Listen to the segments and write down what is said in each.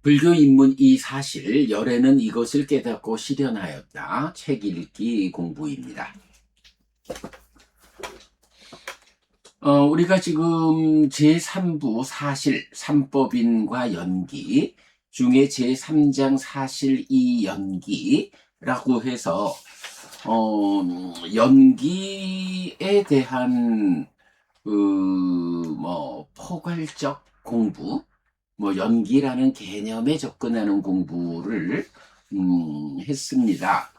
불교 입문 이 사실, 열애는 이것을 깨닫고 실현하였다. 책 읽기 공부입니다. 우리가 지금 제3부 사실, 삼법인과 연기 중에 제3장 사실 이 연기라고 해서, 연기에 대한, 포괄적 공부, 연기라는 개념에 접근하는 공부를, 했습니다.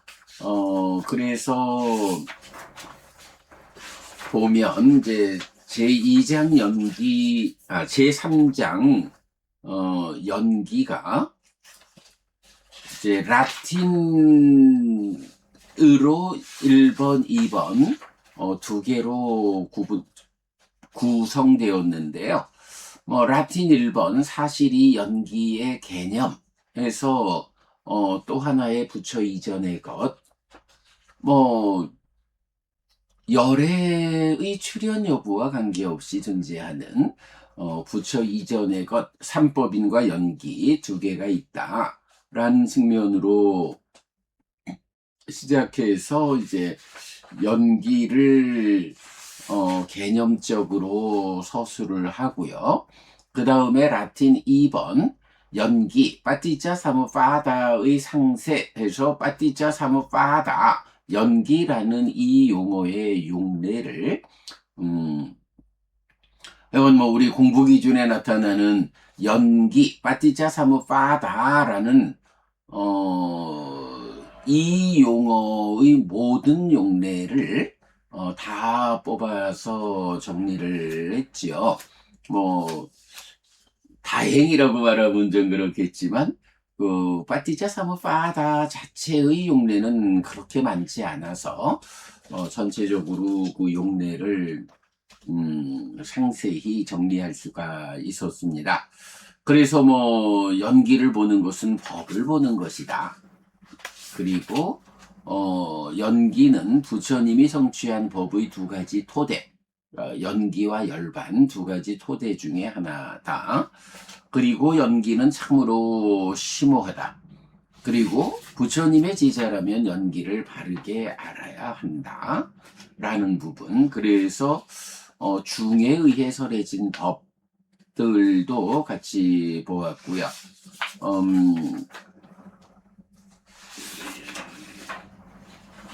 그래서 보면, 이제, 제2장 연기, 제3장, 연기가, 이제, 라틴으로 1번, 2번, 두 개로 구성되었는데요. 라틴 1번, 사실이 연기의 개념에서, 또 하나의 부처 이전의 것, 뭐, 열애의 출현 여부와 관계없이 존재하는 부처 이전의 것, 삼법인과 연기 두 개가 있다라는 측면으로 시작해서 이제 연기를 개념적으로 서술을 하고요. 그 다음에 라틴 2번 연기, 빠티자 사무파다의 상세해서 빠티자 사무파다 연기라는 이 용어의 용례를 이건 우리 공부 기준에 나타나는 연기, 빠티자 사무파다라는 이 용어의 모든 용례를 다 뽑아서 정리를 했지요. 다행이라고 말하면 좀 그렇겠지만, 빠티자 사무파다 자체의 용례는 그렇게 많지 않아서, 전체적으로 그 용례를, 상세히 정리할 수가 있었습니다. 그래서 연기를 보는 것은 법을 보는 것이다. 그리고, 연기는 부처님이 성취한 법의 두 가지 토대, 연기와 열반 두 가지 토대 중에 하나다. 그리고 연기는 참으로 심오하다. 그리고 부처님의 제자라면 연기를 바르게 알아야 한다. 라는 부분. 그래서 중에 의해 설해진 법들도 같이 보았고요.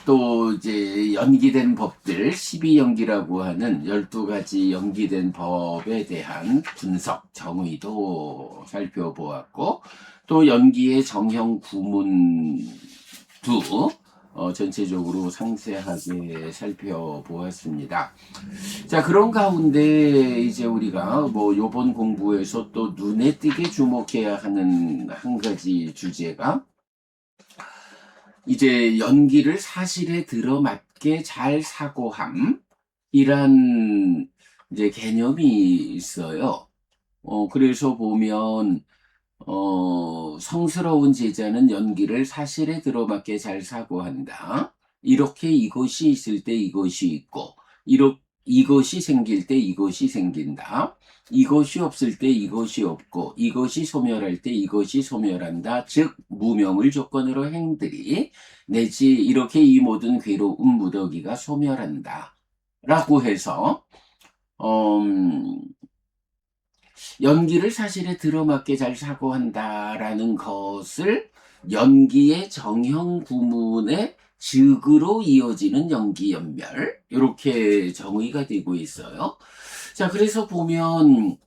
또 이제 연기된 법들, 12연기라고 하는 12가지 연기된 법에 대한 분석, 정의도 살펴보았고, 또 연기의 정형 구문도 전체적으로 상세하게 살펴보았습니다. 자, 그런 가운데 이제 우리가 요번 공부에서 또 눈에 띄게 주목해야 하는 한 가지 주제가, 이제 연기를 사실에 들어맞게 잘 사고함 이란 이제 개념이 있어요. 그래서 보면 성스러운 제자는 연기를 사실에 들어맞게 잘 사고한다. 이렇게 이것이 있을 때 이것이 있고, 이것이 생길 때 이것이 생긴다. 이것이 없을 때 이것이 없고, 이것이 소멸할 때 이것이 소멸한다. 즉 무명을 조건으로 행들이 내지 이렇게 이 모든 괴로운 무더기가 소멸한다. 라고 해서 연기를 사실에 들어맞게 잘 사고한다라는 것을 연기의 정형 구문의 즉으로 이어지는 연기연멸, 이렇게 정의가 되고 있어요. 자, 그래서 보면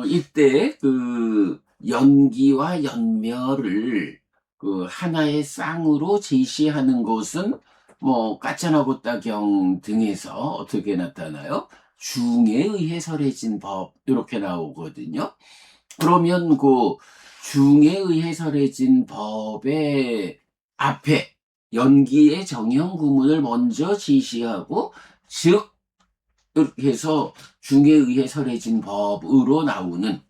이때 그 연기와 연멸을 그 하나의 쌍으로 제시하는 것은 까짜나고따경 등에서 어떻게 나타나요? 중에 의해 설해진 법, 이렇게 나오거든요. 그러면 그 중에 의해 설해진 법의 앞에 연기의 정형 구문을 먼저 제시하고, 즉 이렇게 해서 중에 의해 설해진 법으로 나오는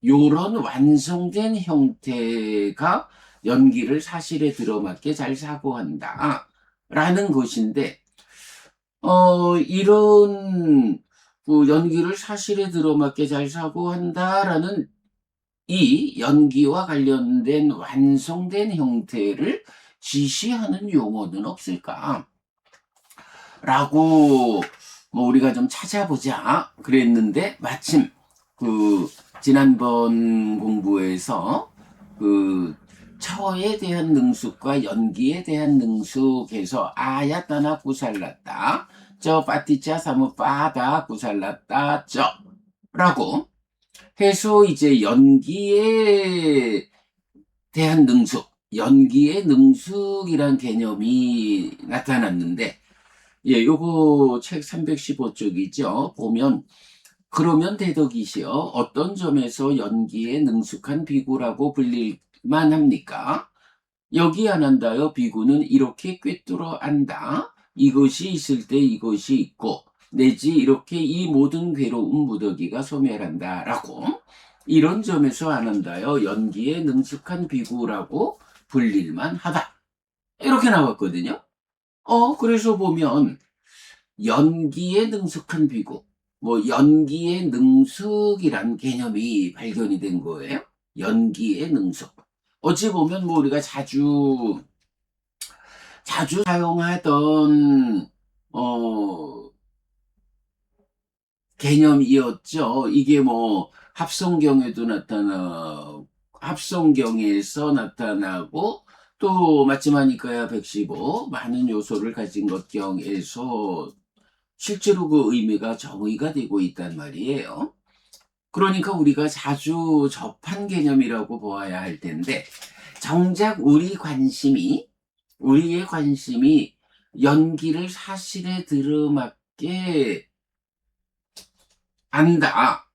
요런 완성된 형태가 연기를 사실에 들어맞게 잘 사고한다 라는 것인데, 이런 그 연기를 사실에 들어맞게 잘 사고한다라는 이 연기와 관련된 완성된 형태를 지시하는 용어는 없을까? 라고 뭐 우리가 좀 찾아보자 그랬는데 마침 그 지난번 공부에서 그 처에 대한 능숙과 연기에 대한 능숙에서 아야따나 구살랐다 저 파티자 사무 파다 구살랐다 저 라고 해서 이제 연기에 대한 능숙, 연기의 능숙이란 개념이 나타났는데, 예, 요거 책 315쪽이죠. 보면, 그러면 대덕이시여, 어떤 점에서 연기에 능숙한 비구라고 불릴만 합니까? 여기 안 한다요. 비구는 이렇게 꿰뚫어 안다. 이것이 있을 때 이것이 있고, 내지 이렇게 이 모든 괴로운 무더기가 소멸한다. 라고. 이런 점에서 안 한다요. 연기에 능숙한 비구라고 불릴만 하다. 이렇게 나왔거든요. 그래서 보면, 연기에 능숙한 비구, 뭐, 연기의 능숙이란 개념이 발견이 된 거예요. 연기의 능숙. 어찌 보면 뭐 우리가 자주 사용하던 개념이었죠. 이게 뭐 합성경에도 합성경에서 나타나고 또 마침하니까야 115 많은 요소를 가진 것경에서 실제로 그 의미가 정의가 되고 있단 말이에요. 그러니까 우리가 자주 접한 개념이라고 보아야 할 텐데 정작 우리의 관심이 연기를 사실에 들어맞게 안다.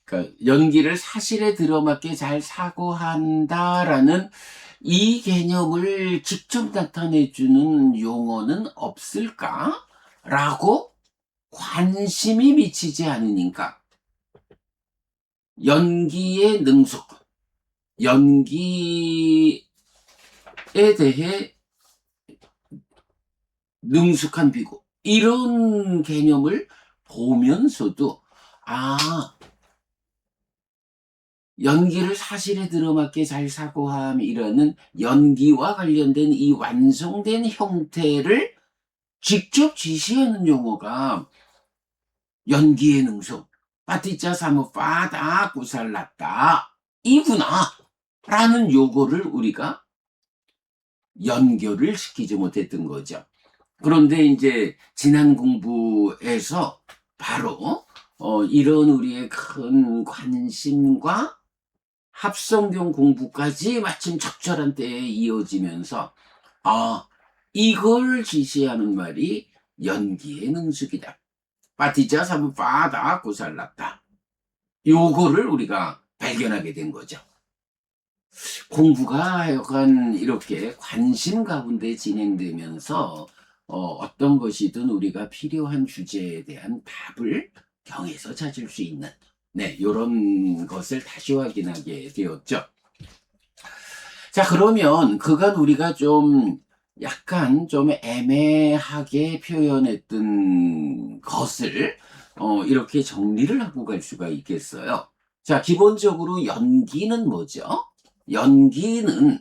그러니까 연기를 사실에 들어맞게 잘 사고한다라는 이 개념을 직접 나타내주는 용어는 없을까? 라고 관심이 미치지 않으니까 연기의 능숙, 연기에 대해 능숙한 비구 이런 개념을 보면서도 연기를 사실에 들어맞게 잘 사고함이라는 연기와 관련된 이 완성된 형태를 직접 지시하는 용어가 연기의 능숙, 파티자 사무 파다 구살랐다 이구나 라는 요거를 우리가 연결을 시키지 못했던 거죠. 그런데 이제 지난 공부에서 바로 이런 우리의 큰 관심과 합성경 공부까지 마침 적절한 때에 이어지면서 이걸 지시하는 말이 연기의 능숙이다. 파티자 사부 파다 구살랐다. 요거를 우리가 발견하게 된 거죠. 공부가 약간 이렇게 관심 가운데 진행되면서 어떤 것이든 우리가 필요한 주제에 대한 답을 경에서 찾을 수 있는 이런 것을 다시 확인하게 되었죠. 자, 그러면 그간 우리가 좀 약간 좀 애매하게 표현했던 것을 이렇게 정리를 하고 갈 수가 있겠어요. 자, 기본적으로 연기는 뭐죠? 연기는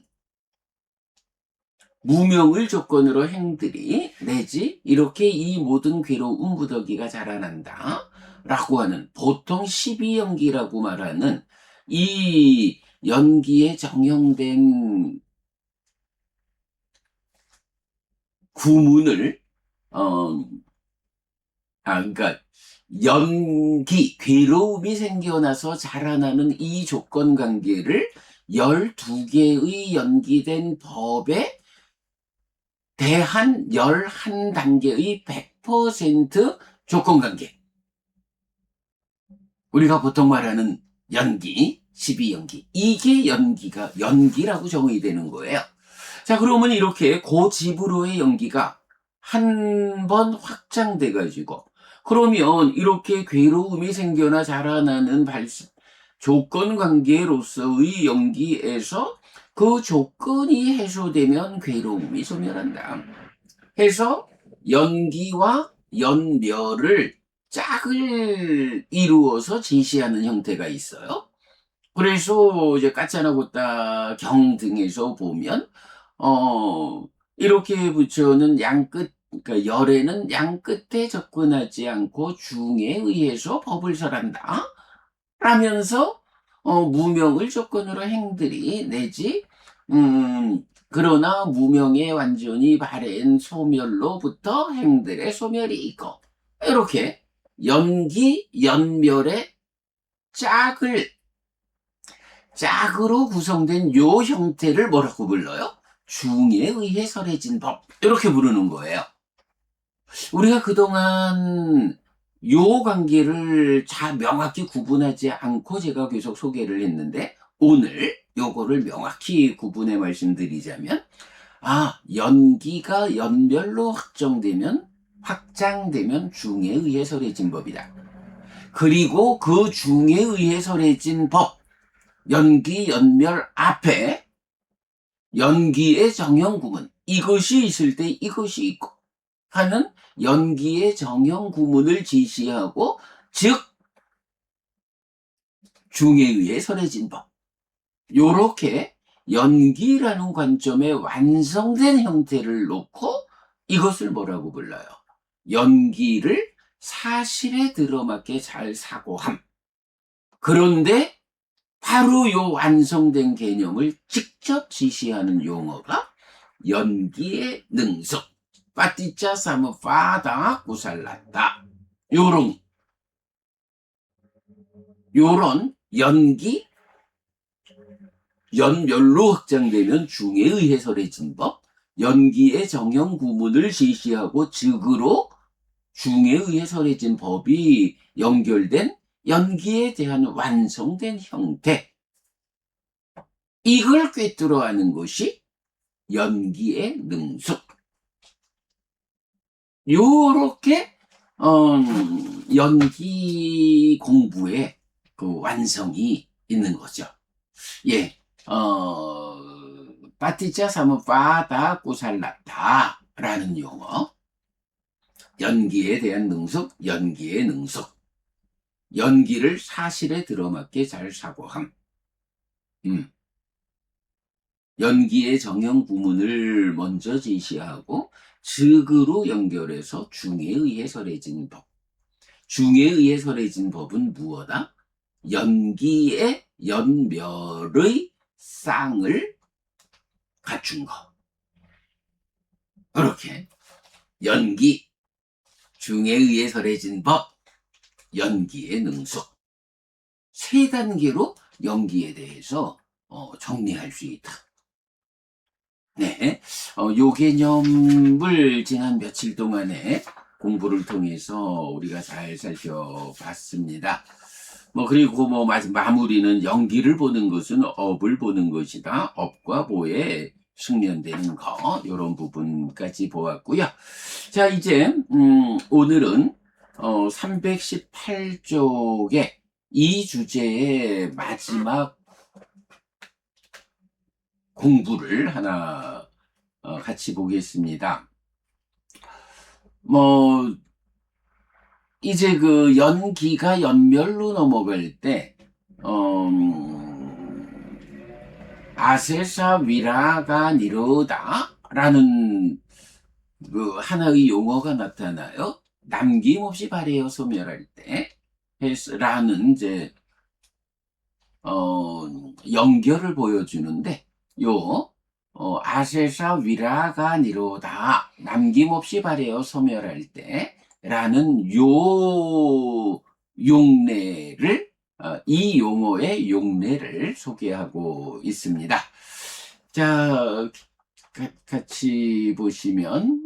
무명을 조건으로 행들이 내지 이렇게 이 모든 괴로운 무더기가 자라난다 라고 하는 보통 12연기라고 말하는 이 연기에 정형된 구문을 그러니까 연기, 괴로움이 생겨나서 자라나는 이 조건 관계를 12개의 연기된 법에 대한 11단계의 100% 조건관계. 우리가 보통 말하는 연기, 12연기. 이게 연기라고 정의되는 거예요. 자, 그러면 이렇게 고집으로의 연기가 한 번 확장돼가지고, 그러면 이렇게 괴로움이 생겨나 자라나는 조건관계로서의 연기에서 그 조건이 해소되면 괴로움이 소멸한다. 해서 연기와 연멸을 짝을 이루어서 제시하는 형태가 있어요. 그래서 이제 까짜나고따 경 등에서 보면 이렇게 붙여는 양끝, 그러니까 열에는 양끝에 접근하지 않고 중에 의해서 법을 설한다 라면서 무명을 조건으로 행들이 내지 그러나 무명의 완전히 바른 소멸로부터 행들의 소멸이 있고, 이렇게 연기 연멸의 짝으로 구성된 요 형태를 뭐라고 불러요? 중에 의해 설해진 법, 이렇게 부르는 거예요. 우리가 그동안 요 관계를 잘 명확히 구분하지 않고 제가 계속 소개를 했는데, 오늘 요거를 명확히 구분해 말씀드리자면, 연기가 연멸로 확장되면 중에 의해 설해진 법이다. 그리고 그 중에 의해 설해진 법, 연기 연멸 앞에 연기의 정형 구문, 이것이 있을 때 이것이 있고 하는 연기의 정형 구문을 지시하고, 즉 중에 의해 설해진 법, 요렇게 연기라는 관점에 완성된 형태를 놓고 이것을 뭐라고 불러요? 연기를 사실에 들어맞게 잘 사고함. 그런데 바로 요 완성된 개념을 직접 지시하는 용어가 연기의 능숙, 파티짜 사무파다 구살랐다. 요런 연기, 연멸로 확장되면 중에 의해 설해진 법, 연기의 정형 구문을 제시하고 즉으로 중에 의해 설해진 법이 연결된 연기에 대한 완성된 형태, 이걸 꿰뚫어 하는 것이 연기의 능숙. 요렇게 연기 공부의 그 완성이 있는 거죠. 예, 파티자 사무파다 꾸살랐다 라는 용어, 연기에 대한 능숙, 연기의 능숙, 연기를 사실에 들어맞게 잘 사고함, 연기의 정형 구문을 먼저 제시하고 즉으로 연결해서 중에 의해 설해진 법, 중에 의해 설해진 법은 무엇이다? 연기의 연멸의 쌍을 갖춘 거. 그렇게 연기, 중에 의해 설해진 법, 연기의 능숙, 세 단계로 연기에 대해서 정리할 수 있다. 네, 요 개념을 지난 며칠 동안에 공부를 통해서 우리가 잘 살펴봤습니다. 그리고 마무리는 연기를 보는 것은 업을 보는 것이다. 업과 보에 숙련되는 거, 요런 부분까지 보았고요. 자, 이제 오늘은 318쪽의 이 주제의 마지막 공부를 하나 같이 보겠습니다. 이제 그 연기가 연멸로 넘어갈 때 아세사 위라가 니로다 라는 그 하나의 용어가 나타나요. 남김없이 발해여 소멸할 때 라는 이제 연결을 보여주는데, 요 아세사 위라가 니로다, 남김없이 발해여 소멸할 때 라는 요 용례를, 이 용어의 용례를 소개하고 있습니다. 자, 같이 보시면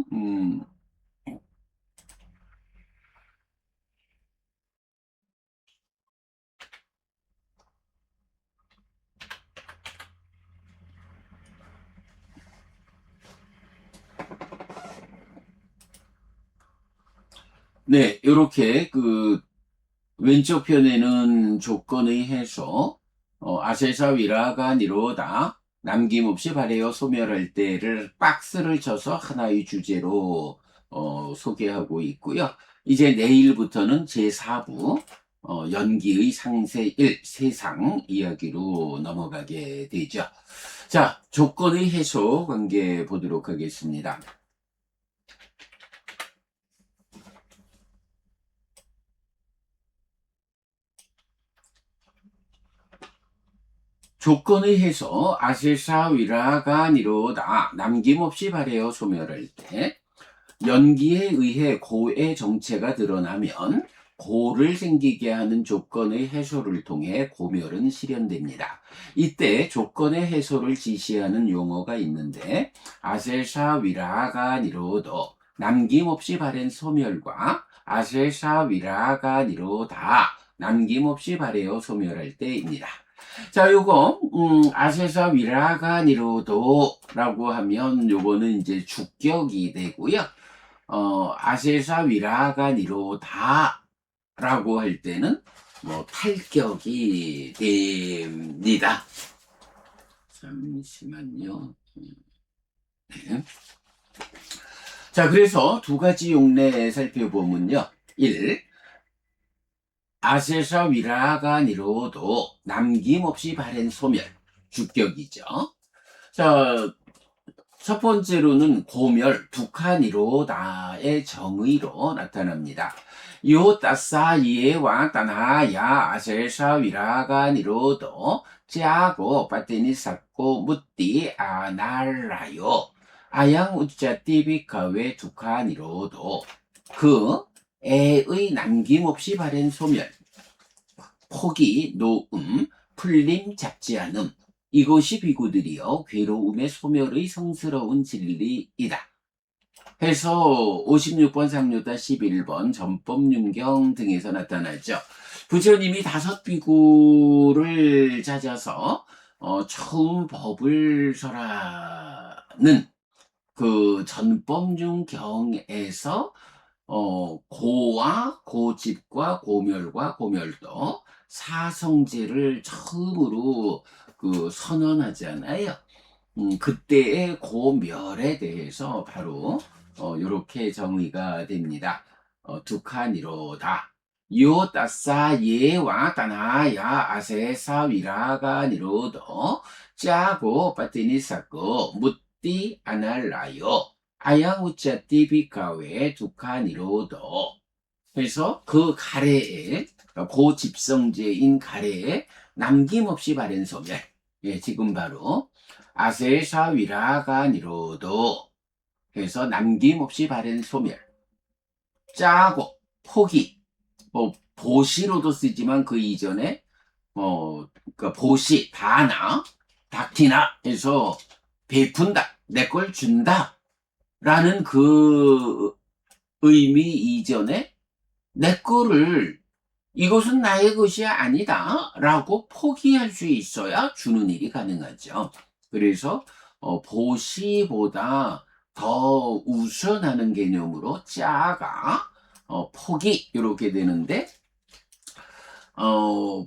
네, 이렇게 그 왼쪽 편에는 조건의 해서 아세사 위라가 니로다, 남김없이 발해여 소멸할 때를 박스를 쳐서 하나의 주제로 소개하고 있고요. 이제 내일부터는 제4부 연기의 상세 1 세상 이야기로 넘어가게 되죠. 자, 조건의 해소 관계 보도록 하겠습니다. 조건의 해소 아실사 위라가 니로다 남김없이 발해어 소멸할 때 연기에 의해 고의 정체가 드러나면 고를 생기게 하는 조건의 해소를 통해 고멸은 실현됩니다. 이때 조건의 해소를 지시하는 용어가 있는데 아셀사 위라가 니로도 남김없이 발현 소멸과 아셀사 위라가 니로다 남김없이 발해어 소멸할 때입니다. 자, 요거, 아세사 위라가 니로도라고 하면 요거는 이제 주격이 되고요. 아세사 위라가 니로다라고 할 때는 뭐 탈격이 됩니다. 잠시만요. 네. 자, 그래서 두 가지 용례 살펴보면요. 1. 아세사 위라가 니로도 남김없이 발현 소멸 주격이죠. 자, 첫 번째로는 고멸 두카니로다의 정의로 나타납니다. 요 따사이에와 따나야 아세사 위라가 니로도 짜고 빠띠니 삭고 묻디 아날라요 아양 우짜띠 비카웨 두카니로도 그 애의 남김없이 발현 소멸, 포기, 노음, 풀림, 잡지 않음 이것이 비구들이여 괴로움의 소멸의 성스러운 진리이다. 해서 56번 상류다 11번 전법윤경 등에서 나타나죠. 부처님이 5비구를 찾아서 처음 법을 설하는 그 전법윤경에서 고와 고집과 고멸과 고멸도 사성제를 처음으로 그 선언하잖아요. 그때의 고멸에 대해서 바로 이렇게 정의가 됩니다. 두카니로다. 요 따사 예와 따나야 아세사 위라가 니로도 짜고 빠띠니 사고 묻디 아날라요 아양 우짜띠 비카웨 두카니로도. 그래서 그 가래에 고집성제인 가래에 남김없이 발현 소멸. 예, 지금 바로 아세사 위라가 니로도 해서 남김없이 발현 소멸. 짜고 포기. 보시로도 쓰지만 그 이전에 그러니까 보시 다나 닥티나 해서 베푼다 내 걸 준다 라는 그 의미 이전에 내 거를 이것은 나의 것이 아니다 라고 포기할 수 있어야 주는 일이 가능하죠. 그래서 보시보다 더 우선하는 개념으로 짜가 포기 이렇게 되는데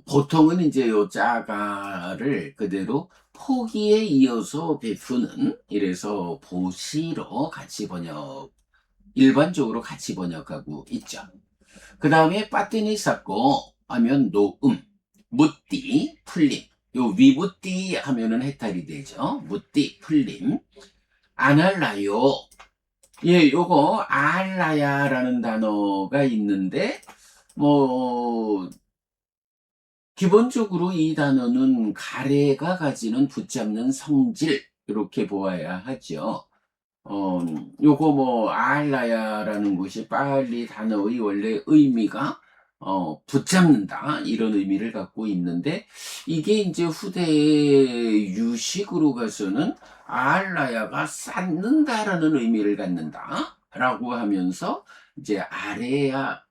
보통은 이제 요 짜가를 그대로 포기에 이어서 베푸는 이래서 보시로 같이 일반적으로 같이 번역하고 있죠. 그 다음에 빠뜨니 쌓고 하면 노음, 묻디, 풀림. 요 위묻디 하면은 해탈이 되죠. 묻디, 풀림. 아날라요. 예, 요거 알라야라는 단어가 있는데 뭐 기본적으로 이 단어는 가래가 가지는 붙잡는 성질 이렇게 보아야 하죠. 요거 뭐 알라야라는 것이 빨리 단어의 원래 의미가 붙잡는다 이런 의미를 갖고 있는데 이게 이제 후대의 유식으로 가서는 알라야가 쌓는다라는 의미를 갖는다라고 하면서 이제 아래야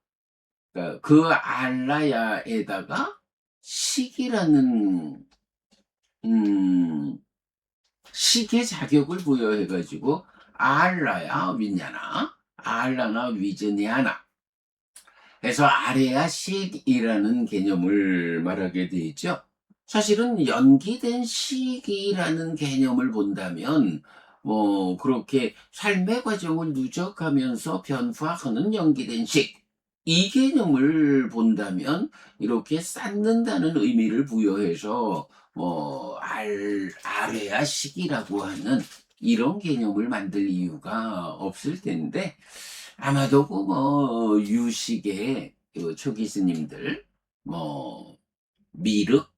그 알라야에다가 식이라는 식의 자격을 부여해가지고 알라야 윈냐나 알라나 위즈냐나 해서 아래야 식이라는 개념을 말하게 되죠. 사실은 연기된 식이라는 개념을 본다면 그렇게 삶의 과정을 누적하면서 변화하는 연기된 식. 이 개념을 본다면 이렇게 쌓는다는 의미를 부여해서 아래야 식이라고 하는 이런 개념을 만들 이유가 없을 텐데, 아마도 유식의 그 초기 스님들, 뭐 미륵,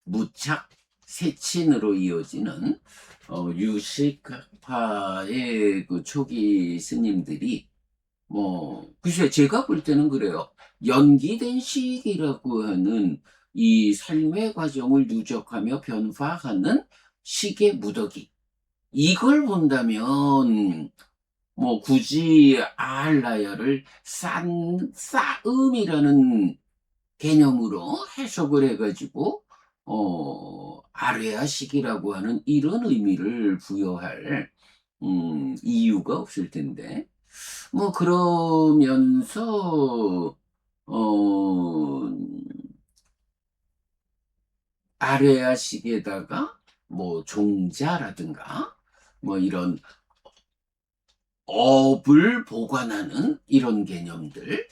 무착, 세친으로 이어지는 유식파의 그 초기 스님들이 글쎄 제가 볼 때는 그래요. 연기된 시익이라고 하는 이 삶의 과정을 누적하며 변화하는 식의 무더기. 이걸 본다면 굳이 알라야를 쌓음이라는 개념으로 해석을 해가지고 아레아식이라고 하는 이런 의미를 부여할 이유가 없을 텐데 그러면서 어 아레아식에다가 종자라든가 이런 업을 보관하는 이런 개념들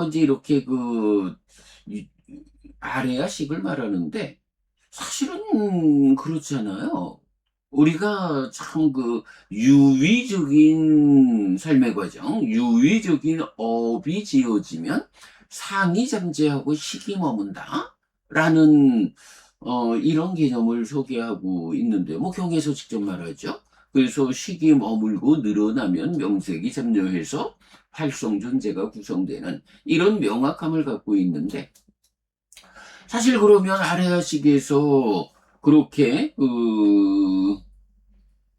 이제 이렇게 아레아식을 말하는데 사실은 그렇잖아요. 우리가 참 유의적인 삶의 과정, 유의적인 업이 지어지면 상이 잠재하고 식이 머문다. 라는, 이런 개념을 소개하고 있는데, 경에서 직접 말하죠. 그래서 식이 머물고 늘어나면 명색이 잠녀해서 활성 존재가 구성되는 이런 명확함을 갖고 있는데, 사실 그러면 아레아식에서 그렇게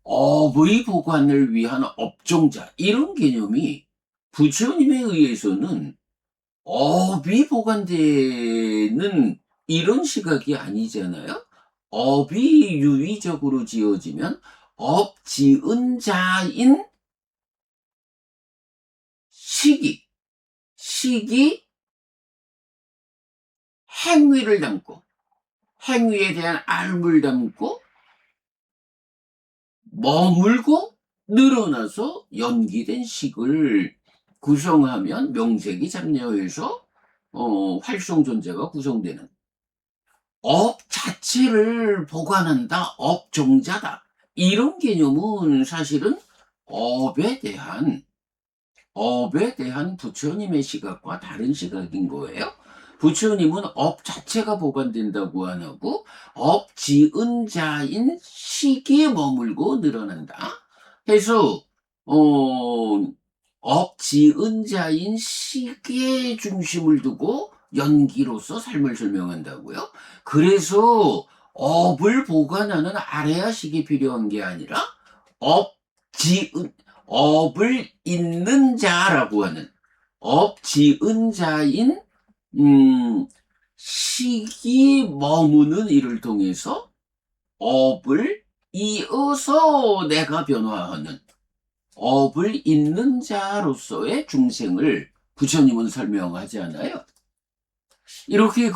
업의 보관을 위한 업종자 이런 개념이 부처님에 의해서는 업이 보관되는 이런 시각이 아니잖아요. 업이 유의적으로 지어지면 업 지은 자인 식이 행위를 담고 행위에 대한 알물 담고 머물고 늘어나서 연기된 식을 구성하면 명색이 잠녀해서 활성 존재가 구성되는 업 자체를 보관한다, 업종자다. 이런 개념은 사실은 업에 대한 부처님의 시각과 다른 시각인 거예요. 부처님은 업 자체가 보관된다고 안 하고 업 지은 자인 식이 머물고 늘어난다. 해서 업 지은 자인 식의 중심을 두고 연기로서 삶을 설명한다고요. 그래서 업을 보관하는 아레아식이 필요한 게 아니라 업 지은 업을 잇는 자라고 하는 업 지은 자인 식이 머무는 이를 통해서 업을 이어서 내가 변화하는 업을 잇는 자로서의 중생을 부처님은 설명하지 않아요. 이렇게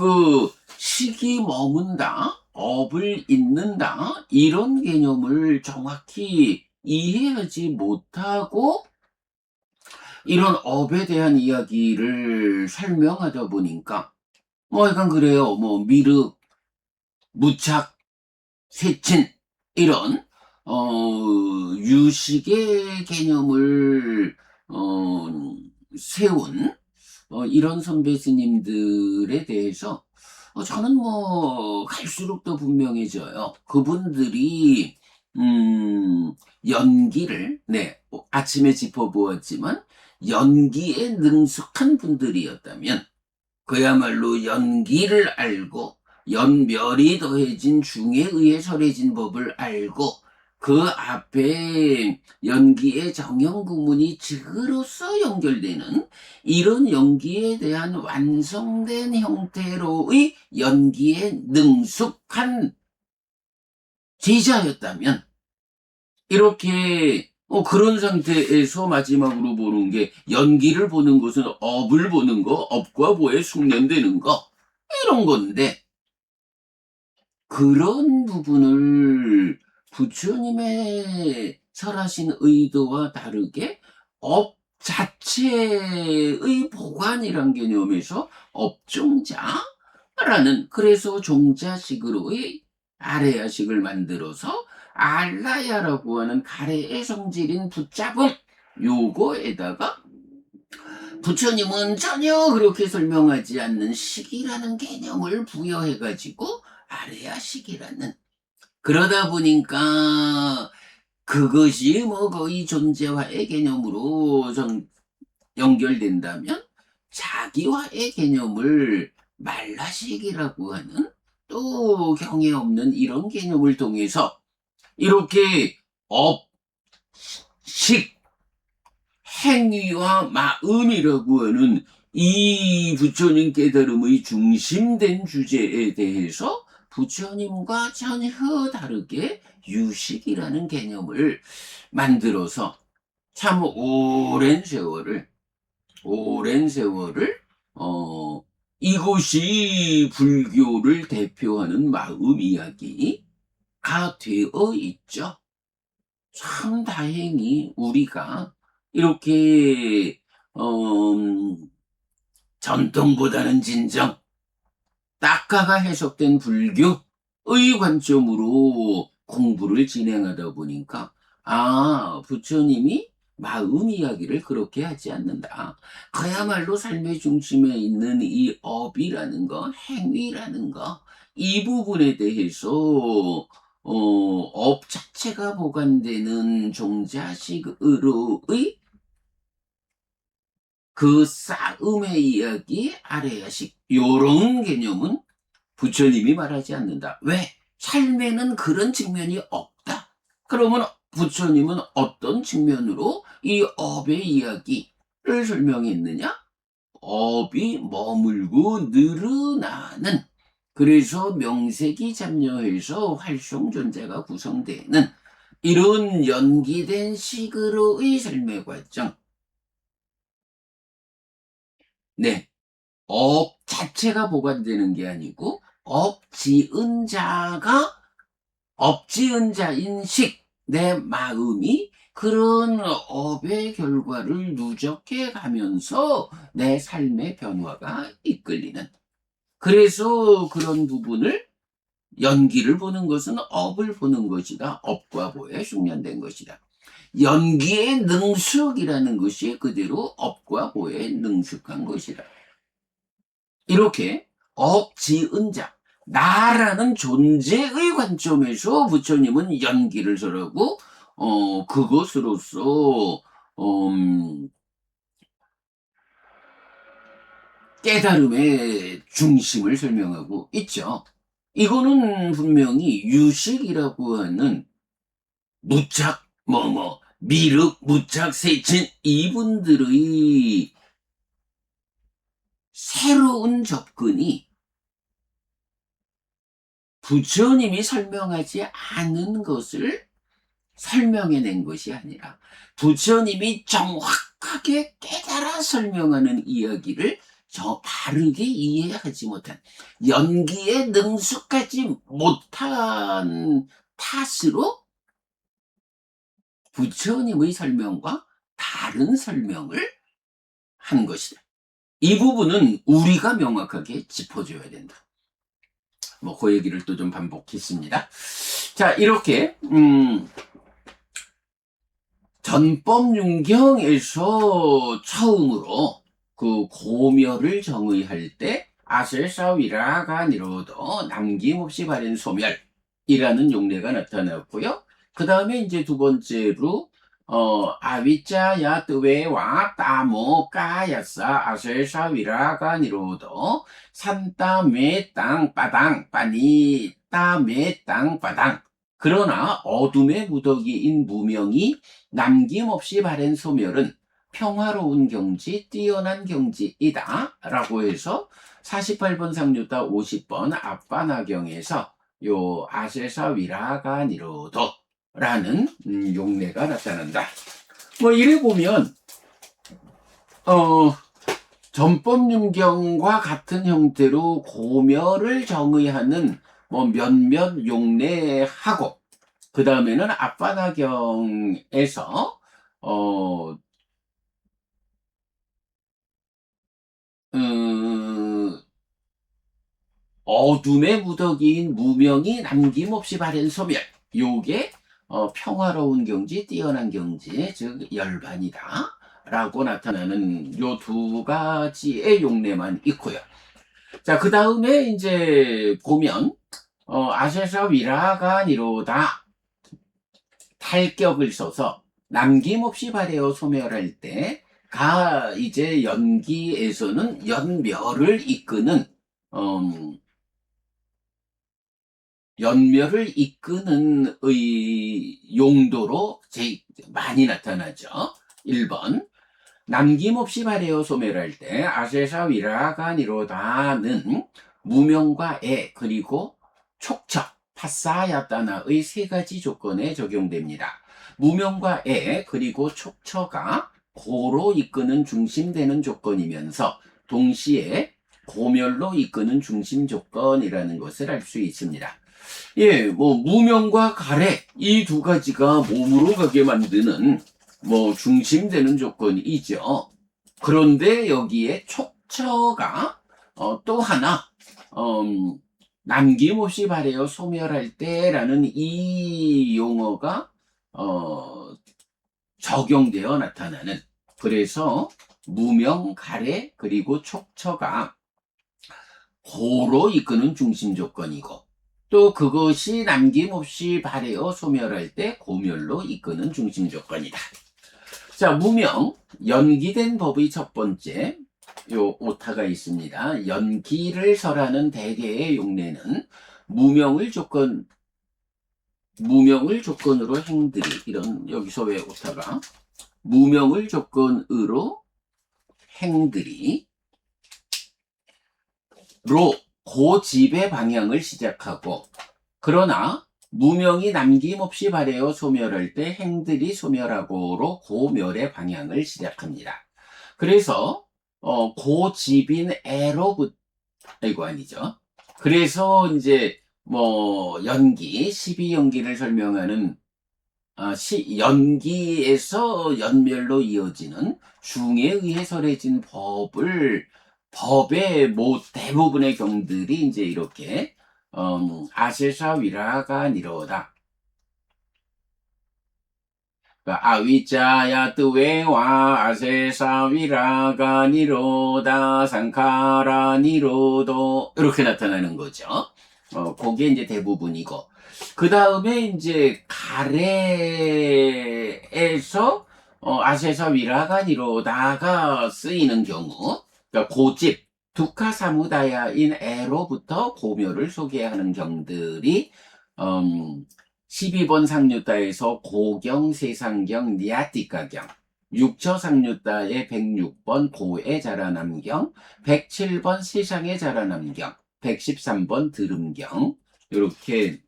식이 머문다, 업을 잇는다 이런 개념을 정확히 이해하지 못하고 이런 업에 대한 이야기를 설명하다 보니까 약간 그래요. 미륵, 무착, 세친 이런 유식의 개념을 세운 이런 선배 스님들에 대해서 저는 갈수록 더 분명해져요. 그분들이 연기를 아침에 짚어보았지만 연기에 능숙한 분들이었다면 그야말로 연기를 알고 연멸이 더해진 중에 의해 설해진 법을 알고 그 앞에 연기의 정형 구문이 즉으로서 연결되는 이런 연기에 대한 완성된 형태로의 연기에 능숙한 제자였다면 이렇게 그런 상태에서 마지막으로 보는 게 연기를 보는 것은 업을 보는 거, 업과 보에 숙련되는 거 이런 건데 그런 부분을 부처님의 설하신 의도와 다르게 업 자체의 보관이란 개념에서 업종자라는, 그래서 종자식으로의 아래야식을 만들어서 알라야라고 하는 가래의 성질인 붙잡음, 요거에다가 부처님은 전혀 그렇게 설명하지 않는 식이라는 개념을 부여해가지고 아래야식이라는, 그러다 보니까 그것이 뭐 거의 존재화의 개념으로 연결된다면 자기화의 개념을 말라식이라고 하는, 또 경에 없는 이런 개념을 통해서 이렇게 업, 식, 행위와 마음이라고 하는 이 부처님 깨달음의 중심된 주제에 대해서 부처님과 전혀 다르게 유식이라는 개념을 만들어서 참 오랜 세월을 이곳이 불교를 대표하는 마음 이야기가 되어 있죠. 참 다행히 우리가 이렇게 전통보다는 진정 딱가가 해석된 불교의 관점으로 공부를 진행하다 보니까 부처님이 마음 이야기를 그렇게 하지 않는다. 그야말로 삶의 중심에 있는 이 업이라는 거, 행위라는 거, 이 부분에 대해서 업 자체가 보관되는 종자식으로의 그 싸움의 이야기, 아래야식, 요런 개념은 부처님이 말하지 않는다. 왜? 삶에는 그런 측면이 없다. 그러면 부처님은 어떤 측면으로 이 업의 이야기를 설명했느냐? 업이 머물고 늘어나는, 그래서 명색이 참여해서 활성존재가 구성되는 이런 연기된 식으로의 삶의 과정. 네. 업 자체가 보관되는 게 아니고 업지은 자인 식, 내 마음이 그런 업의 결과를 누적해 가면서 내 삶의 변화가 이끌리는, 그래서 그런 부분을 연기를 보는 것은 업을 보는 것이다. 업과 보에 숙련된 것이다. 연기의 능숙이라는 것이 그대로 업과 보에 능숙한 것이다. 이렇게 업지은자, 나라는 존재의 관점에서 부처님은 연기를 설하고 그것으로서 깨달음의 중심을 설명하고 있죠. 이거는 분명히 유식이라고 하는 무착, 미륵, 무착, 세친, 이분들의 새로운 접근이 부처님이 설명하지 않은 것을 설명해낸 것이 아니라 부처님이 정확하게 깨달아 설명하는 이야기를 바르게 이해하지 못한, 연기에 능숙하지 못한 탓으로 부처님의 설명과 다른 설명을 한 것이다. 이 부분은 우리가 명확하게 짚어줘야 된다. 그 얘기를 또 좀 반복했습니다. 자, 이렇게 전법윤경에서 처음으로 그 고멸을 정의할 때 아세사위라가 니로도 남김없이 바른 소멸이라는 용례가 나타났고요. 그 다음에 이제 두 번째로 아위짜야 뜨웨와 따모 까야사 아세사위라가 니로도 산따메 땅 빠당 빠니 따메 땅 빠당, 그러나 어둠의 무더기인 무명이 남김없이 바른 소멸은 평화로운 경지, 뛰어난 경지이다 라고 해서 48번 상류타 50번 앞바나경에서 요 아세사 위라가 니로도 라는 용례가 나타난다. 이래 보면 전법윤경과 같은 형태로 고멸을 정의하는 몇몇 용례하고, 그 다음에는 앞바다경에서 어, 음, 어둠의 무더기인 무명이 남김없이 바른 소멸. 요게 평화로운 경지, 뛰어난 경지, 즉 열반이다 라고 나타나는 요 두 가지의 용례만 있고요. 자, 그 다음에 이제 보면 아세사 위라가 니로다 탈격을 써서 남김없이 발해어 소멸할 때 가 이제 연기에서는 연멸을 이끄는 연멸을 이끄는 용도로 많이 나타나죠. 1번 남김없이 발해어 소멸할 때 아세사 위라가 니로다는 무명과 애 그리고 촉척 파사야따나의 세 가지 조건에 적용됩니다. 무명과 애 그리고 촉처가 고로 이끄는 중심되는 조건이면서 동시에 고멸로 이끄는 중심 조건이라는 것을 알 수 있습니다. 예, 뭐 무명과 가래 이 두 가지가 몸으로 가게 만드는 뭐 중심되는 조건이죠. 그런데 여기에 촉처가 또 하나 남김없이 발해어 소멸할 때라는 이 용어가 적용되어 나타나는 그래서 무명, 가래 그리고 촉처가 고로 이끄는 중심 조건이고 또 그것이 남김없이 발해어 소멸할 때 고멸로 이끄는 중심 조건이다. 자, 무명, 연기된 법의 첫 번째, 요 오타가 있습니다. 연기를 설하는 대개의 용례는 무명을 조건으로 행들이, 이런, 여기서 왜 오타가, 무명을 조건으로 행들이, 로, 고집의 방향을 시작하고, 그러나, 무명이 남김없이 발해어 소멸할 때 행들이 소멸하고로 고멸의 방향을 시작합니다. 그래서 고집인 애로부터 이거 아니죠. 그래서 이제 뭐 연기 12연기를 설명하는 연기에서 연멸로 이어지는 중에 의해 설해진 법의 뭐 대부분의 경들이 이제 이렇게 아세사 위라가 니로다. 아위자야 뜨웨와 아세사 위라가 니로다 상카라 니로도 이렇게 나타나는 거죠. 그게 이제 대부분이고 그 다음에 이제 가래에서 아세사 위라가 니로다가 쓰이는 경우 그러니까 고집 두카 사무다야인 애로부터 고묘를 소개하는 경들이 12번 상류다에서 고경, 세상경, 니아티카경, 6처 상류다의 106번 고의 자라남경, 107번 세상의 자라남경, 113번 들음경 이렇게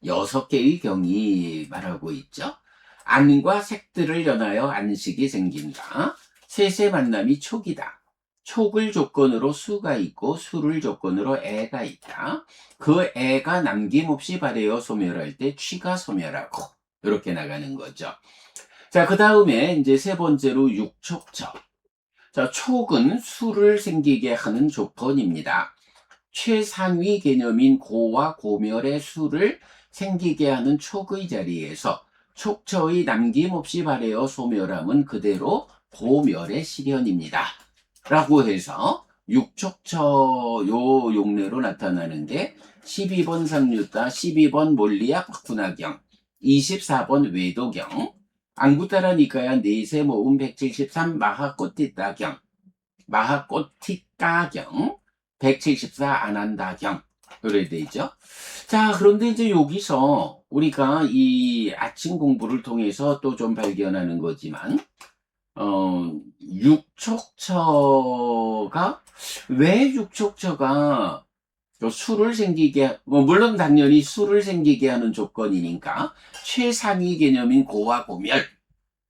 6개의 경이 말하고 있죠. 안과 색들을 연하여 안식이 생긴다. 셋의 만남이 촉이다. 촉을 조건으로 수가 있고 수를 조건으로 애가 있다. 그 애가 남김없이 발해어 소멸할 때 취가 소멸하고 이렇게 나가는 거죠. 자, 그 다음에 이제 세 번째로 육촉처. 자, 촉은 수를 생기게 하는 조건입니다. 최상위 개념인 고와 고멸의 수를 생기게 하는 촉의 자리에서 촉처의 남김없이 발해어 소멸함은 그대로 고멸의 실현입니다. 라고 해서 육촉처 요 용례로 나타나는 게 12번 상류다, 12번 몰리아 바쿠나경, 24번 외도경, 앙구타라 니까야 네세 모음 173 마하꼬티따경, 마하꼬티까경, 174 아난다경 그래 되죠. 자, 그런데 이제 여기서 우리가 이 아침 공부를 통해서 또 좀 발견하는 거지만 육촉처가 왜 육촉처가 수를 생기게 물론 당연히 수를 생기게 하는 조건이니까 최상위 개념인 고와 고멸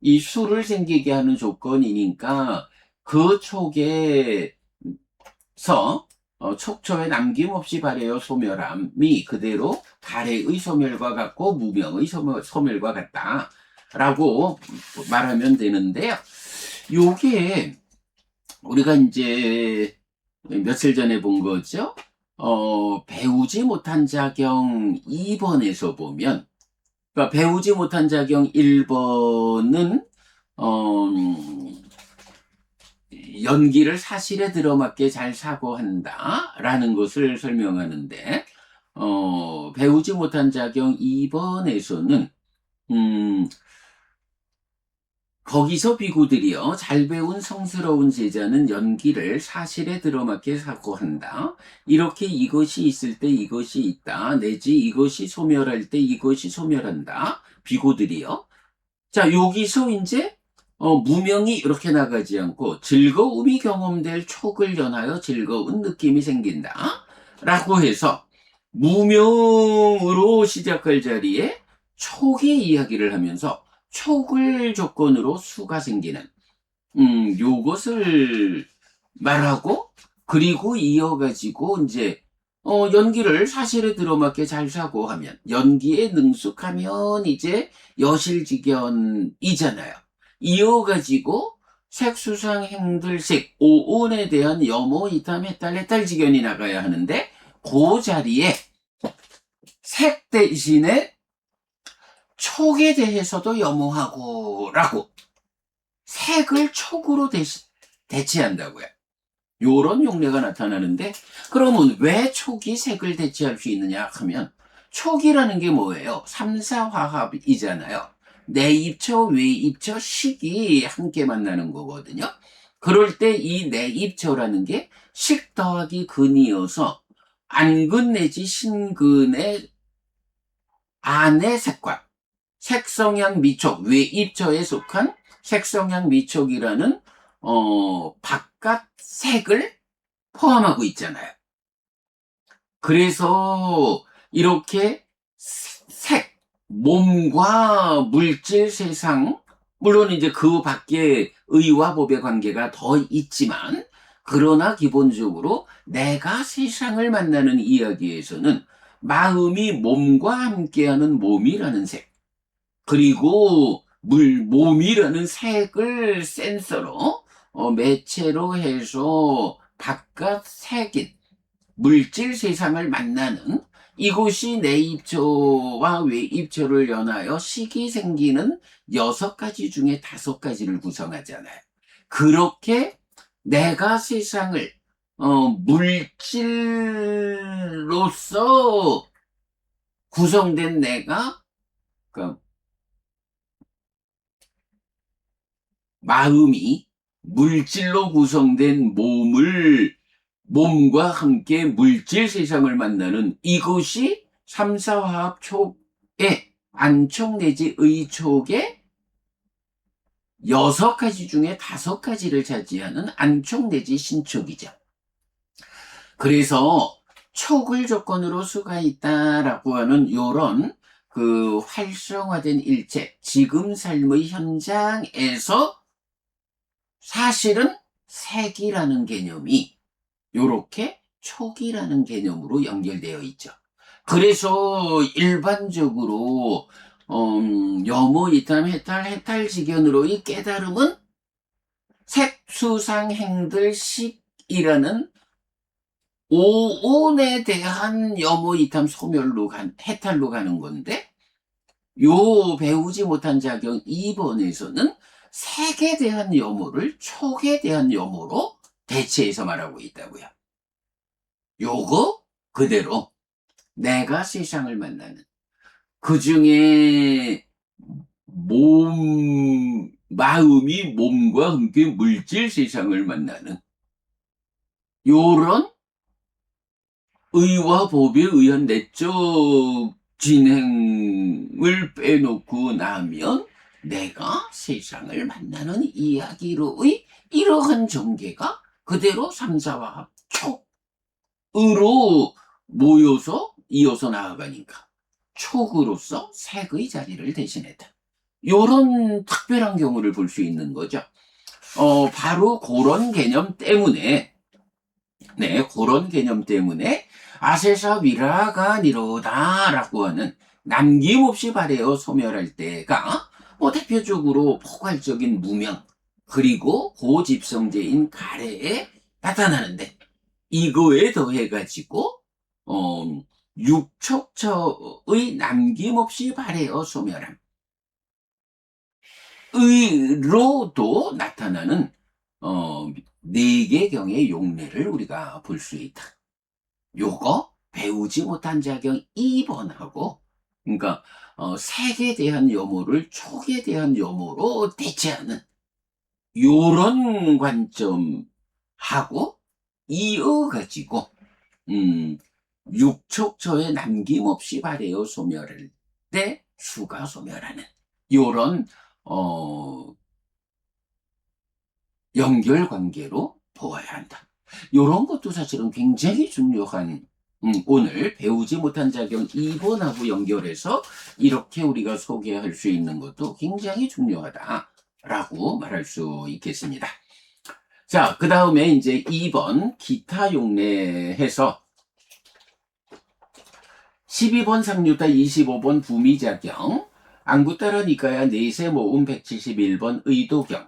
이 수를 생기게 하는 조건이니까 그 촉에서 촉초에 남김없이 발해요 소멸함이 그대로 발해의 소멸과 같고 무명의 소멸과 같다 라고 말하면 되는데요. 요게 우리가 이제 며칠 전에 본 거죠. 배우지 못한 자경 2번에서 보면, 그러니까 배우지 못한 자경 1번은 연기를 사실에 들어맞게 잘 사고한다라는 것을 설명하는데, 배우지 못한 자경 2번에서는 거기서 비구들이여 잘 배운 성스러운 제자는 연기를 사실에 들어맞게 사고한다. 이렇게 이것이 있을 때 이것이 있다. 내지 이것이 소멸할 때 이것이 소멸한다. 비구들이여. 자, 여기서 이제 무명이 이렇게 나가지 않고 즐거움이 경험될 촉을 연하여 즐거운 느낌이 생긴다. 라고 해서 무명으로 시작할 자리에 촉의 이야기를 하면서 촉을 조건으로 수가 생기는 요것을 말하고 그리고 이어가지고 이제 연기를 사실에 들어맞게 잘 사고하면 연기에 능숙하면 이제 여실직연이잖아요. 이어가지고 색수상 행들색 오온에 대한 염오 이탐 해탈 해탈직연이 나가야 하는데 그 자리에 색 대신에 촉에 대해서도 염오하고 라고 색을 촉으로 대체한다고요. 요런 용례가 나타나는데 그러면 왜 촉이 색을 대체할 수 있느냐 하면 촉이라는 게 뭐예요? 삼사화합이잖아요. 내입처, 외입처, 식이 함께 만나는 거거든요. 그럴 때 이 내입처라는 게 식 더하기 근이어서 안근 내지 신근의 안의 색과 색성향 미촉, 외입처에 속한 색성향 미촉이라는 바깥 색을 포함하고 있잖아요. 그래서 이렇게 색, 몸과 물질 세상, 물론 이제 그 밖에 의와 법의 관계가 더 있지만, 그러나 기본적으로 내가 세상을 만나는 이야기에서는 마음이 몸과 함께하는 몸이라는 색, 그리고 몸이라는 색을 센서로 매체로 해서 바깥 색인 물질 세상을 만나는 이곳이 내입처와 외입처를 연하여 식이 생기는 6가지 중에 5가지를 구성하잖아요. 그렇게 내가 세상을 물질로서 구성된 내가 그러니까 마음이 물질로 구성된 몸과 함께 물질 세상을 만나는 이것이 삼사화합 촉의 안촉 내지 의촉의 6가지 중에 5가지를 차지하는 안촉 내지 신촉이죠. 그래서 촉을 조건으로 수가 있다라고 하는 요런 그 활성화된 일체, 지금 삶의 현장에서 사실은 색이라는 개념이 요렇게 촉이라는 개념으로 연결되어 있죠. 그래서 일반적으로 염오 이탐 해탈 해탈직연으로의 깨달음은 색수상 행들 식이라는 오온에 대한 염오 이탐 소멸로 해탈로 가는 건데 요 배우지 못한 자경 2번에서는 색에 대한 염오를 촉에 대한 염오로 대체해서 말하고 있다고요. 요거 그대로 내가 세상을 만나는 그 중에 마음이 몸과 함께 물질 세상을 만나는 요런 의와 법에 의한 내적 진행을 빼놓고 나면 내가 세상을 만나는 이야기로의 이러한 전개가 그대로 삼사화합 촉으로 모여서 이어서 나아가니까 촉으로서 색의 자리를 대신했다. 이런 특별한 경우를 볼 수 있는 거죠. 바로 그런 개념 때문에 네, 그런 개념 때문에 아세사 위라가 니로다라고 하는 남김없이 발해요 소멸할 때가 뭐 대표적으로 포괄적인 무명 그리고 고집성제인 가래에 나타나는데 이거에 더해가지고 어, 육촉처의 남김없이 발해요 소멸함 의로도 나타나는 네 개경의 용례를 우리가 볼 수 있다. 요거 배우지 못한 자경 2번하고 그러니까 색에 대한 염호를 촉에 대한 염호로 대체하는 요런 관점하고 이어가지고 육촉처에 남김없이 발해요 소멸할 때 수가 소멸하는 요런 연결 관계로 보아야 한다. 요런 것도 사실은 굉장히 중요한 오늘 배우지 못한 작용 2번하고 연결해서 이렇게 우리가 소개할 수 있는 것도 굉장히 중요하다라고 말할 수 있겠습니다. 자, 그 다음에 이제 2번 기타 용례해서 12번 상류타 25번 부미작용 안구따라 니까야 내세 모음 171번 의도경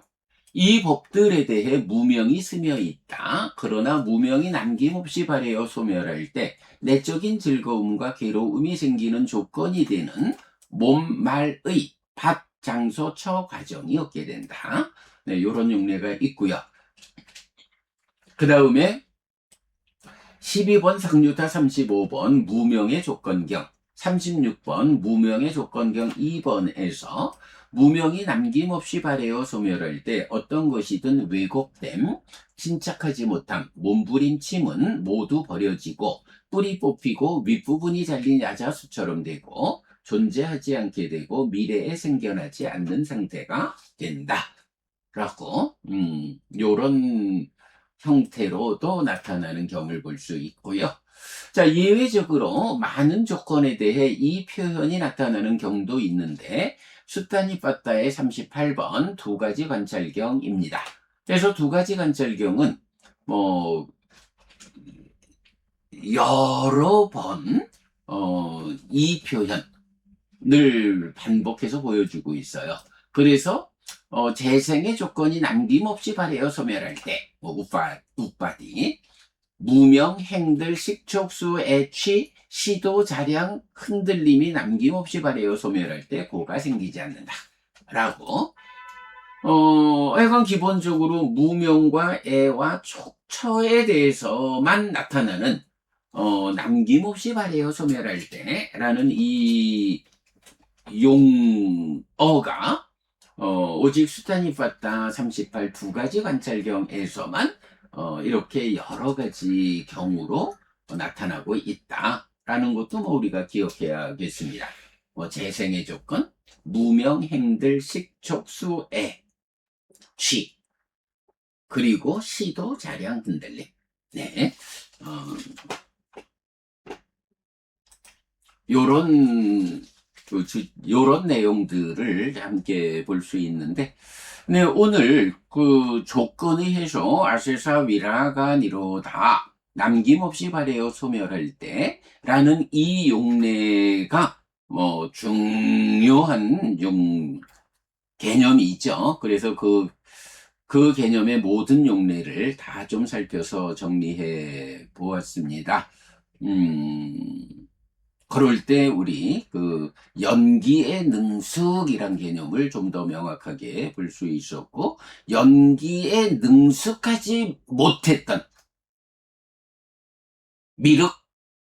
이 법들에 대해 무명이 스며 있다. 그러나 무명이 남김없이 발해여 소멸할 때 내적인 즐거움과 괴로움이 생기는 조건이 되는 몸, 말의 밭, 장소, 처 과정이 없게 된다. 네, 이런 용례가 있고요. 그 다음에 12번 상류타 35번 무명의 조건경 36번 무명의 조건경 2번에서 무명이 남김없이 발해어 소멸할 때 어떤 것이든 왜곡됨, 침착하지 못함, 몸부림침은 모두 버려지고 뿌리 뽑히고 윗부분이 잘린 야자수처럼 되고 존재하지 않게 되고 미래에 생겨나지 않는 상태가 된다. 라고 요런 형태로도 나타나는 경우를 볼 수 있고요. 자, 예외적으로 많은 조건에 대해 이 표현이 나타나는 경우도 있는데 수타니 빠따의 38번 두 가지 관찰경입니다. 그래서 두 가지 관찰경은 뭐 여러 번 이 표현을 반복해서 보여주고 있어요. 그래서 재생의 조건이 남김없이 발해어 소멸할 때, 우빠디, 무명, 행들, 식촉수, 애취, 시도, 자량, 흔들림이 남김없이 발해어 소멸할 때 고가 생기지 않는다. 라고. 애건 기본적으로 무명과 애와 촉처에 대해서만 나타나는, 남김없이 발해어 소멸할 때, 라는 이 용어가 오직 수타니 빠따 38 두 가지 관찰경에서만 이렇게 여러 가지 경우로 나타나고 있다라는 것도 뭐 우리가 기억해야겠습니다. 재생의 조건, 무명, 행들, 식촉수, 애, 취, 그리고 시도, 자량, 흔들림. 네, 요런 내용들을 함께 볼 수 있는데, 네, 오늘 그 조건에 해서 아세사 위라가 니로다 남김없이 발해어 소멸할 때 라는 이 용례가 뭐 중요한 개념이 있죠. 그래서 그 개념의 모든 용례를 다 좀 살펴서 정리해 보았습니다. 그럴 때 우리 그 연기의 능숙이란 개념을 좀 더 명확하게 볼 수 있었고 연기에 능숙하지 못했던 미륵,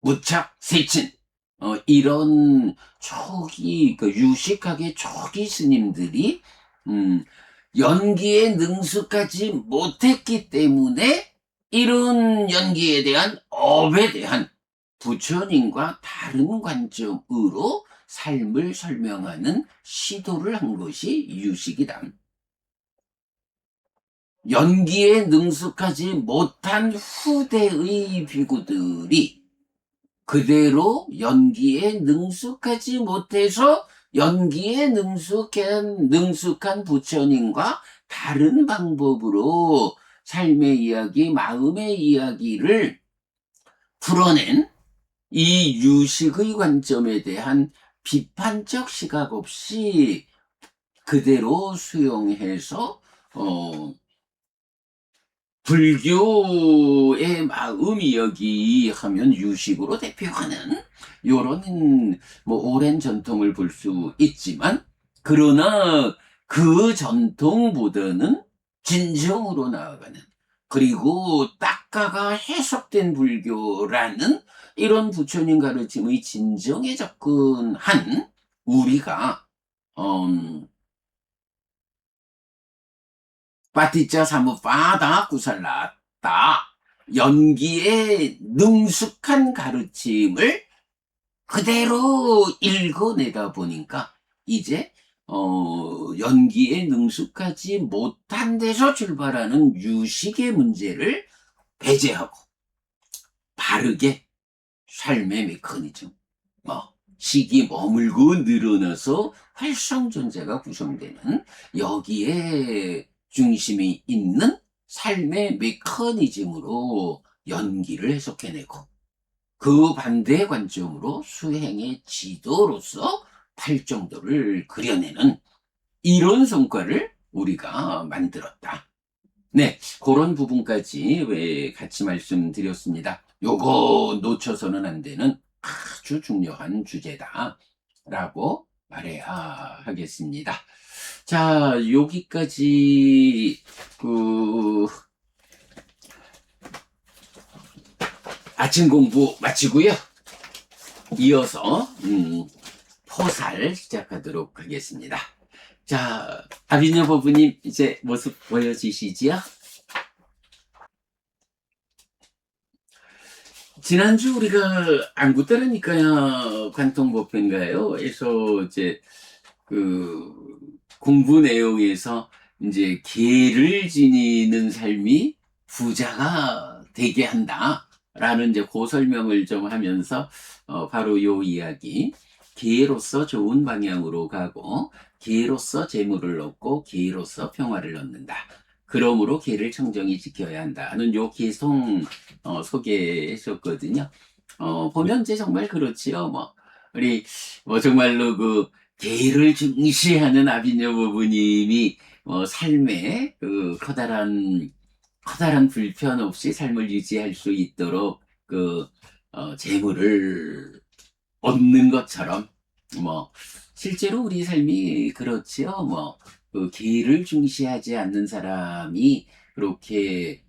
무착, 세친 이런 초기 그 유식하게 초기 스님들이 연기에 능숙하지 못했기 때문에 이런 연기에 대한 업에 대한 부처님과 다른 관점으로 삶을 설명하는 시도를 한 것이 유식이다. 연기에 능숙하지 못한 후대의 비구들이 그대로 연기에 능숙하지 못해서 연기에 능숙한 부처님과 다른 방법으로 삶의 이야기, 마음의 이야기를 풀어낸 이 유식의 관점에 대한 비판적 시각 없이 그대로 수용해서 불교의 마음 이야기 하면 유식으로 대표하는 요런 뭐 오랜 전통을 볼 수 있지만, 그러나 그 전통보다는 진정으로 나아가는, 그리고 딱가가 해석된 불교라는 이런 부처님 가르침의 진정에 접근한 우리가 파티짜 사무파다 구살라다, 연기에 능숙한 가르침을 그대로 읽어내다 보니까 이제 연기에 능숙하지 못한 데서 출발하는 유식의 문제를 배제하고 바르게 삶의 메커니즘, 식이 머물고 늘어나서 활성 존재가 구성되는 여기에 중심이 있는 삶의 메커니즘으로 연기를 해석해내고, 그 반대의 관점으로 수행의 지도로서 팔정도를 그려내는 이런 성과를 우리가 만들었다. 네, 그런 부분까지 왜 같이 말씀드렸습니다. 요거 놓쳐서는 안 되는 아주 중요한 주제다라고 말해야 하겠습니다. 자, 여기까지 아침 공부 마치고요. 이어서 포살 시작하도록 하겠습니다. 자, 아비녀 법부님 이제 모습 보여주시지요? 지난주 우리가 안구 따르니까요 관통법인가요? 그래서 이제 공부 내용에서 이제 개를 지니는 삶이 부자가 되게 한다라는 이제 그 설명을 좀 하면서 바로 요 이야기, 개로서 좋은 방향으로 가고 개로서 재물을 얻고 개로서 평화를 얻는다. 그러므로 개를 청정히 지켜야 한다는 요 개송 소개했었거든요. 보면 이제 정말 그렇지요. 우리 정말로 개를 중시하는 아비녀 부부님이 삶에 커다란 불편 없이 삶을 유지할 수 있도록 재물을 얻는 것처럼, 실제로 우리 삶이 그렇지요. 개를 중시하지 않는 사람이 그렇게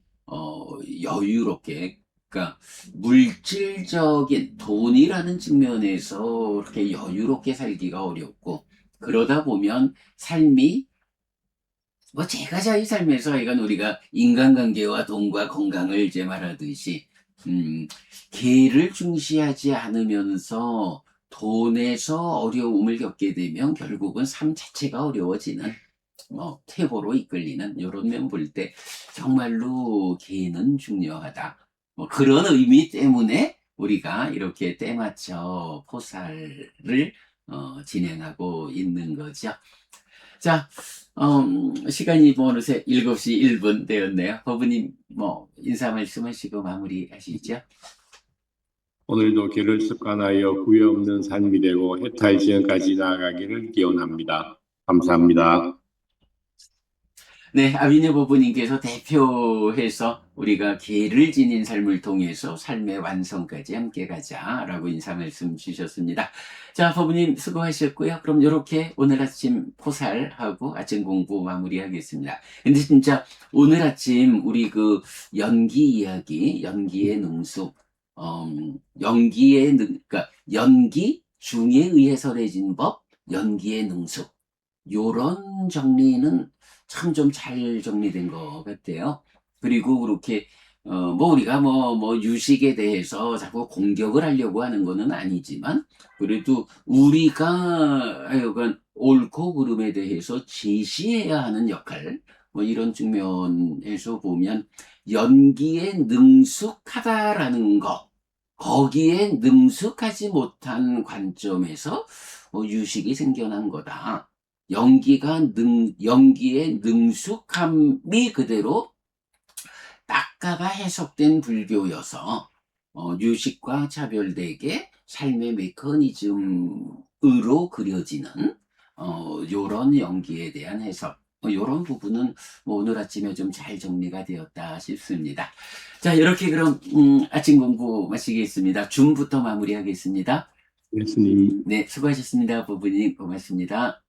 여유롭게, 그러니까 물질적인 돈이라는 측면에서 그렇게 여유롭게 살기가 어렵고, 그러다 보면 삶이 제가 자의 삶에서 이건 우리가 인간관계와 돈과 건강을 이제 말하듯이 개를 중시하지 않으면서 돈에서 어려움을 겪게 되면 결국은 삶 자체가 어려워지는, 퇴보로 이끌리는 이런 면 볼 때 정말로 개는 중요하다. 그런 의미 때문에 우리가 이렇게 때맞춰 포살을 진행하고 있는 거죠. 자, 시간이 어느새 7시 1분 되었네요. 법부님 인사 말씀하시고 마무리하시죠. 오늘도 개를 습관하여 후회 없는 삶이 되고 해탈 지연까지 나아가기를 기원합니다. 감사합니다. 네, 아비녀 법부님께서 대표해서 우리가 개를 지닌 삶을 통해서 삶의 완성까지 함께 가자라고 인사 말씀 주셨습니다. 자, 법부님 수고하셨고요. 그럼 이렇게 오늘 아침 포살하고 아침 공부 마무리하겠습니다. 근데 진짜 오늘 아침 우리 연기 이야기, 연기의 능숙, 그러니까 연기 중에 의해설해진 법, 연기의 능숙, 요런 정리는 참 좀 잘 정리된 것 같아요. 그리고 그렇게 우리가 유식에 대해서 자꾸 공격을 하려고 하는 거는 아니지만, 그래도 우리가 하여간 옳고 그름에 대해서 제시해야 하는 역할, 이런 측면에서 보면 연기에 능숙하다라는 거, 거기에 능숙하지 못한 관점에서 유식이 생겨난 거다. 연기에 능숙함이 그대로 작가가 해석된 불교여서 유식과 차별되게 삶의 메커니즘으로 그려지는 요런 연기에 대한 해석, 요런 부분은 뭐 오늘 아침에 좀 잘 정리가 되었다 싶습니다. 자, 이렇게 그럼 아침 공부 마치겠습니다. 줌부터 마무리하겠습니다. 예수님. 네, 수고하셨습니다. 부부님 고맙습니다.